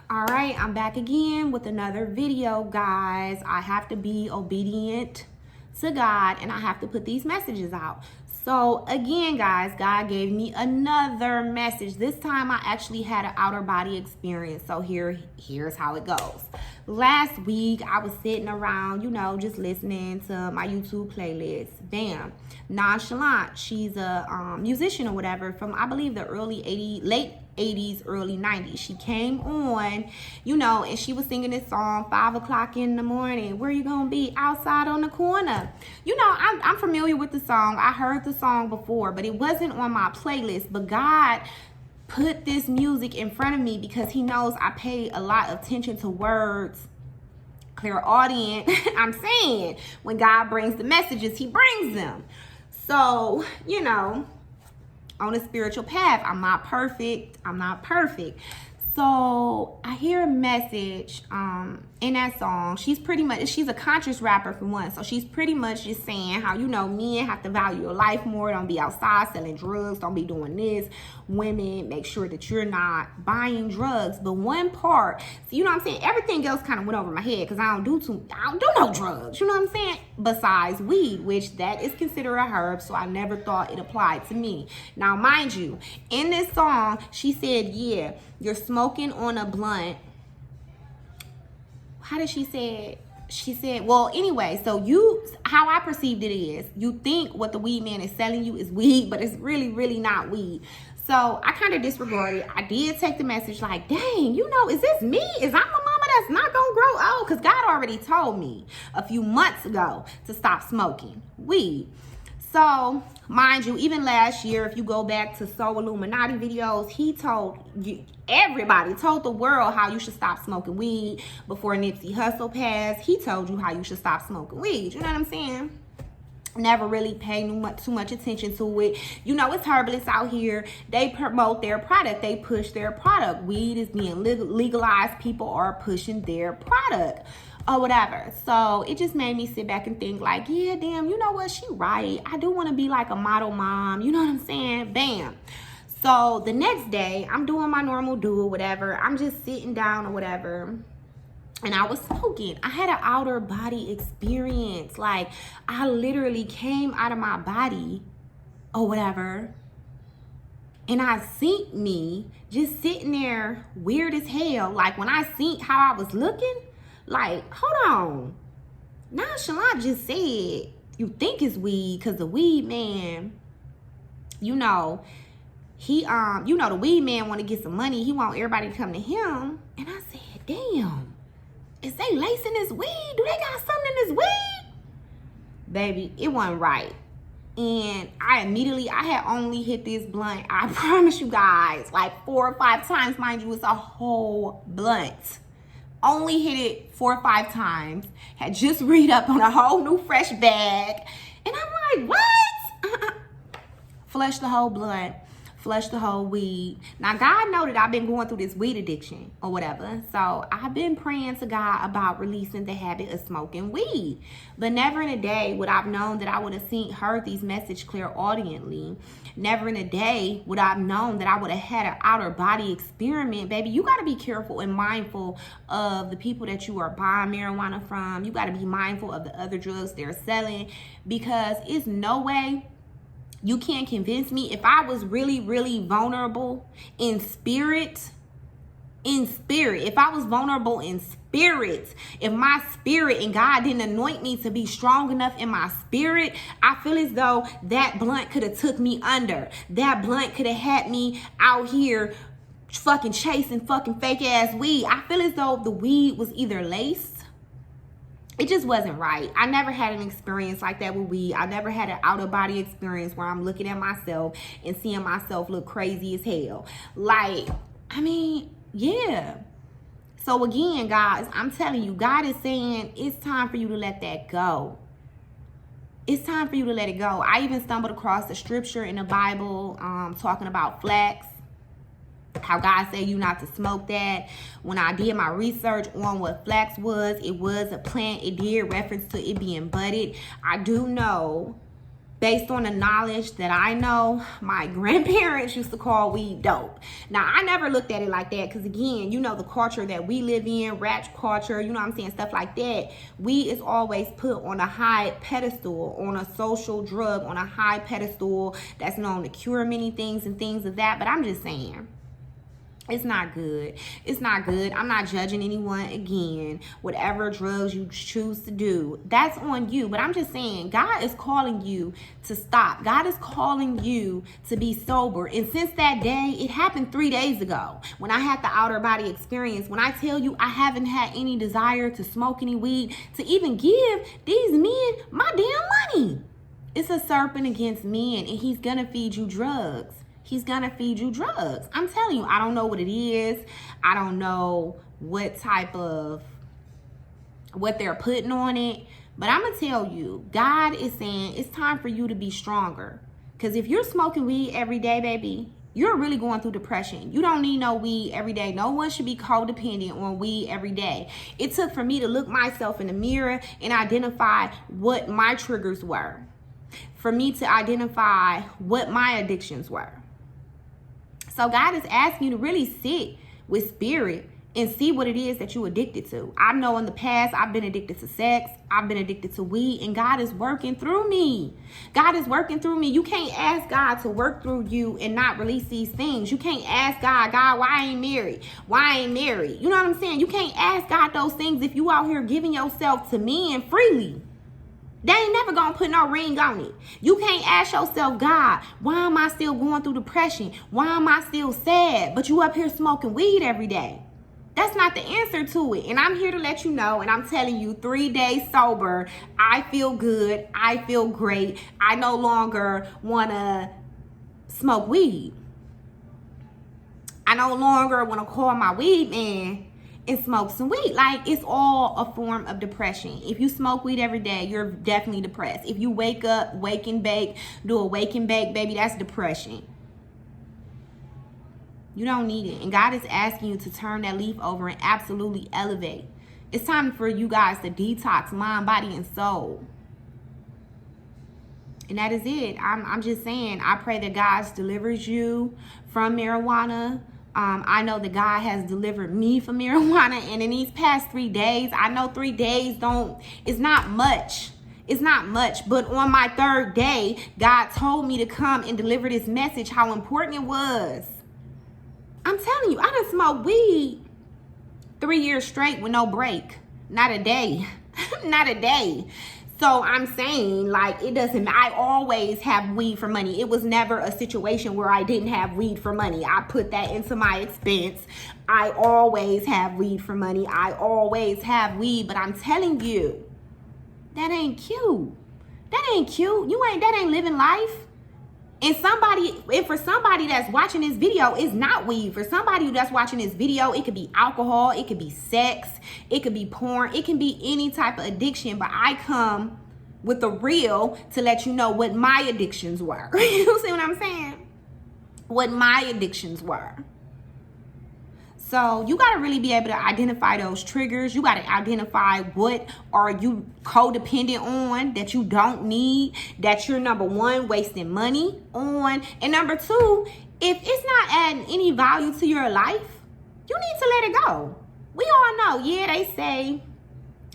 All right, I'm back again with another video, guys. I have to be obedient to God and I have to put these messages out. So again, guys, God gave me another message. This time I actually had an outer body experience. So here's how it goes. Last week I was sitting around, just listening to my YouTube playlist. Bam. Nonchalant. She's a musician or whatever from, I believe, the late 80s, early 90s. She came on, and she was singing this song, 5 o'clock in the morning. Where you gonna be? Outside on the corner. I'm familiar with the song. I heard the song before, but it wasn't on my playlist. But God put this music in front of me because he knows I pay a lot of attention to words. Clairaudient. I'm saying when God brings the messages, he brings them. So, on a spiritual path, I'm not perfect. So I hear a message in that song. She's a conscious rapper for one. So she's pretty much just saying how, men have to value your life more. Don't be outside selling drugs. Don't be doing this. Women, make sure that you're not buying drugs. But one part, so I'm saying? Everything else kind of went over my head because I don't do no drugs. You know what I'm saying? Besides weed, which that is considered a herb. So I never thought it applied to me. Now, mind you, in this song, she said, yeah, you're smoking on a blunt. How did she say it? She said, well, anyway, so how I perceived it is, you think what the weed man is selling you is weed, but it's really, really not weed. So I kind of disregarded. I did take the message like, dang, is this me? Is I'm a mama that's not going to grow old? Because God already told me a few months ago to stop smoking weed. So, mind you, even last year, if you go back to Soul Illuminati videos, he told everybody, told the world how you should stop smoking weed. Before Nipsey Hussle passed, he told you how you should stop smoking weed. You know what I'm saying? Never really pay too much attention to it. It's herbalists out here. They promote their product. They push their product. Weed is being legalized. People are pushing their product or whatever. So it just made me sit back and think like, yeah, damn, you know what? She right. I do want to be like a model mom. You know what I'm saying? Bam. So the next day, I'm doing my normal do or whatever. I'm just sitting down or whatever. And I was smoking. I had an outer body experience. Like, I literally came out of my body or whatever. And I seen me just sitting there weird as hell. Like, when I seen how I was looking, like, hold on. Nonchalant just said, you think it's weed because the weed man, he, the weed man want to get some money. He want everybody to come to him. And I said, damn. Is they lacing this weed? Do they got something in this weed? Baby, it wasn't right. And I had only hit this blunt, I promise you guys, like 4 or 5 times. Mind you, it's a whole blunt. Only hit it 4 or 5 times. Had just read up on a whole new fresh bag. And I'm like, what? Flush the whole blunt. Flush the whole weed. Now, God know that I've been going through this weed addiction or whatever. So I've been praying to God about releasing the habit of smoking weed. But never in a day would I've known that I would have heard these messages clairaudiently. Never in a day would I've known that I would have had an outer body experiment. Baby, you got to be careful and mindful of the people that you are buying marijuana from. You got to be mindful of the other drugs they're selling, because it's no way you can't convince me. If I was really, really vulnerable in spirit, if I was vulnerable in spirit, if my spirit and God didn't anoint me to be strong enough in my spirit, I feel as though that blunt could have took me under. That blunt could have had me out here fucking chasing fucking fake ass weed. I feel as though the weed was either laced. It just wasn't right. I never had an experience like that with weed. I never had an outer body experience where I'm looking at myself and seeing myself look crazy as hell. Like, I mean, yeah. So again, guys, I'm telling you, God is saying it's time for you to let that go. It's time for you to let it go. I even stumbled across the scripture in the Bible talking about flax. How God said you not to smoke that. When I did my research on what flax was, it was a plant. It did reference to it being budded. I do know based on the knowledge that I know, my grandparents used to call weed dope. Now, I never looked at it like that because, again, you know, the culture that we live in, rap culture, you know what I'm saying, stuff like that, weed is always put on a high pedestal, on a social drug, on a high pedestal that's known to cure many things and things of that. But I'm just saying, it's not good. It's not good. I'm not judging anyone. Again, whatever drugs you choose to do, that's on you. But I'm just saying, God is calling you to stop. God is calling you to be sober. And since that day, it happened 3 days ago when I had the outer body experience. When I tell you I haven't had any desire to smoke any weed, to even give these men my damn money. It's a serpent against men, and he's going to feed you drugs. He's going to feed you drugs. I'm telling you, I don't know what it is. I don't know what type of, what they're putting on it. But I'm going to tell you, God is saying it's time for you to be stronger. Because if you're smoking weed every day, baby, you're really going through depression. You don't need no weed every day. No one should be codependent on weed every day. It took for me to look myself in the mirror and identify what my triggers were. For me to identify what my addictions were. So God is asking you to really sit with spirit and see what it is that you're addicted to. I know in the past I've been addicted to sex. I've been addicted to weed, and God is working through me. God is working through me. You can't ask God to work through you and not release these things. You can't ask God, why I ain't married? Why I ain't married? You know what I'm saying? You can't ask God those things if you out here giving yourself to men freely. They ain't never gonna put no ring on it. You can't ask yourself, God, why am I still going through depression? Why am I still sad? But you up here smoking weed every day. That's not the answer to it. And I'm here to let you know, and I'm telling you, 3 days sober, I feel good. I feel great. I no longer wanna smoke weed. I no longer wanna call my weed man and smoke some weed. Like, it's all a form of depression. If you smoke weed every day, you're definitely depressed. If you wake up, wake and bake, do a wake and bake, baby, that's depression. You don't need it. And God is asking you to turn that leaf over and absolutely elevate. It's time for you guys to detox mind, body, and soul. And that is it. I'm just saying, I pray that God delivers you from marijuana. I know that God has delivered me from marijuana, and in these past 3 days, I know 3 days it's not much. It's not much, but on my 3rd day, God told me to come and deliver this message, how important it was. I'm telling you, I done smoked weed 3 years straight with no break. Not a day. Not a day. So I'm saying, like, it doesn't, I always have weed for money. It was never a situation where I didn't have weed for money. I put that into my expense. I always have weed for money. I always have weed. But I'm telling you, that ain't cute. That ain't cute. That ain't living life. And for somebody that's watching this video, it's not weed. For somebody that's watching this video, it could be alcohol, it could be sex, it could be porn, it can be any type of addiction. But I come with the real to let you know what my addictions were. You see what I'm saying? What my addictions were. So you got to really be able to identify those triggers. You got to identify what are you codependent on that you don't need, that you're, number one, wasting money on. And number two, if it's not adding any value to your life, you need to let it go. We all know, yeah, they say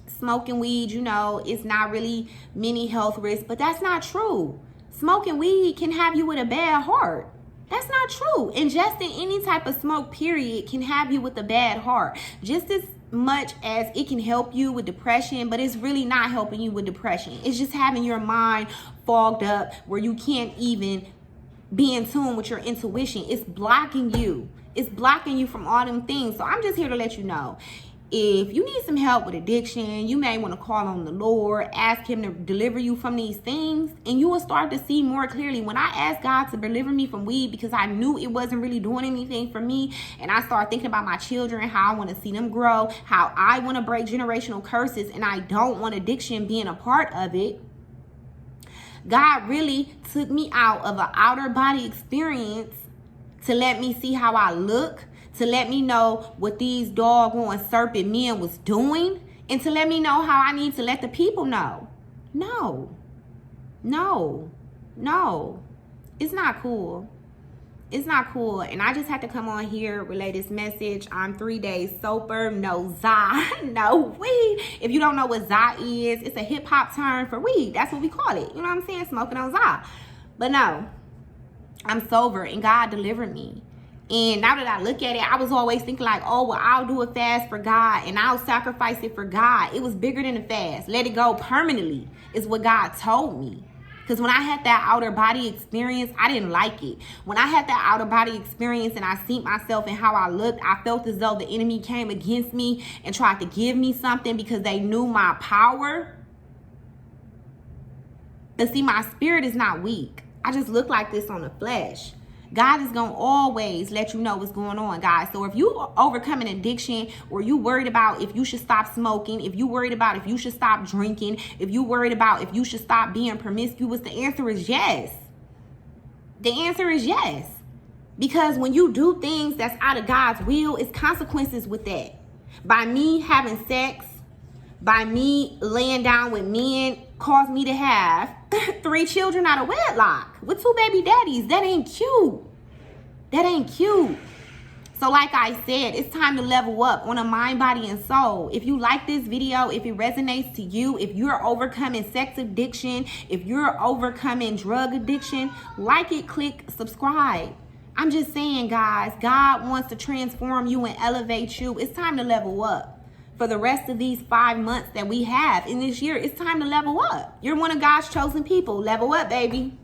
smoking weed, it's not really many health risks, but that's not true. Smoking weed can have you with a bad heart. That's not true. Ingesting any type of smoke, period, can have you with a bad heart. Just as much as it can help you with depression, but it's really not helping you with depression. It's just having your mind fogged up where you can't even be in tune with your intuition. It's blocking you. It's blocking you from all them things. So I'm just here to let you know. If you need some help with addiction, you may want to call on the Lord, ask him to deliver you from these things, and you will start to see more clearly. When I asked God to deliver me from weed because I knew it wasn't really doing anything for me, and I started thinking about my children, how I want to see them grow, how I want to break generational curses, and I don't want addiction being a part of it, God really took me out of an outer body experience to let me see how I look, to let me know what these doggone serpent men was doing, and to let me know how I need to let the people know. No. No, it's not cool. It's not cool. And I just had to come on here, relay this message. I'm 3 days sober, no za, no weed. If you don't know what za is, it's a hip hop term for weed. That's what we call it. You know what I'm saying? Smoking on za. But no, I'm sober and God delivered me. And now that I look at it, I was always thinking like, oh, well, I'll do a fast for God and I'll sacrifice it for God. It was bigger than a fast. Let it go permanently is what God told me. Because when I had that outer body experience, I didn't like it. When I had that outer body experience and I seen myself and how I looked, I felt as though the enemy came against me and tried to give me something because they knew my power. But see, my spirit is not weak. I just look like this on the flesh. God is going to always let you know what's going on, guys. So if you overcome an addiction, or you worried about if you should stop smoking, if you worried about if you should stop drinking, if you worried about if you should stop being promiscuous, the answer is yes. The answer is yes. Because when you do things that's out of God's will, it's consequences with that. By me having sex, by me laying down with men, caused me to have 3 children out of wedlock with 2 baby daddies. That ain't cute. That ain't cute. So like I said, it's time to level up on a mind, body, and soul. If you like this video, if it resonates to you, if you're overcoming sex addiction, if you're overcoming drug addiction, like it, click subscribe. I'm just saying, guys, God wants to transform you and elevate you. It's time to level up. For the rest of these 5 months that we have in this year, it's time to level up. You're one of God's chosen people. Level up, baby.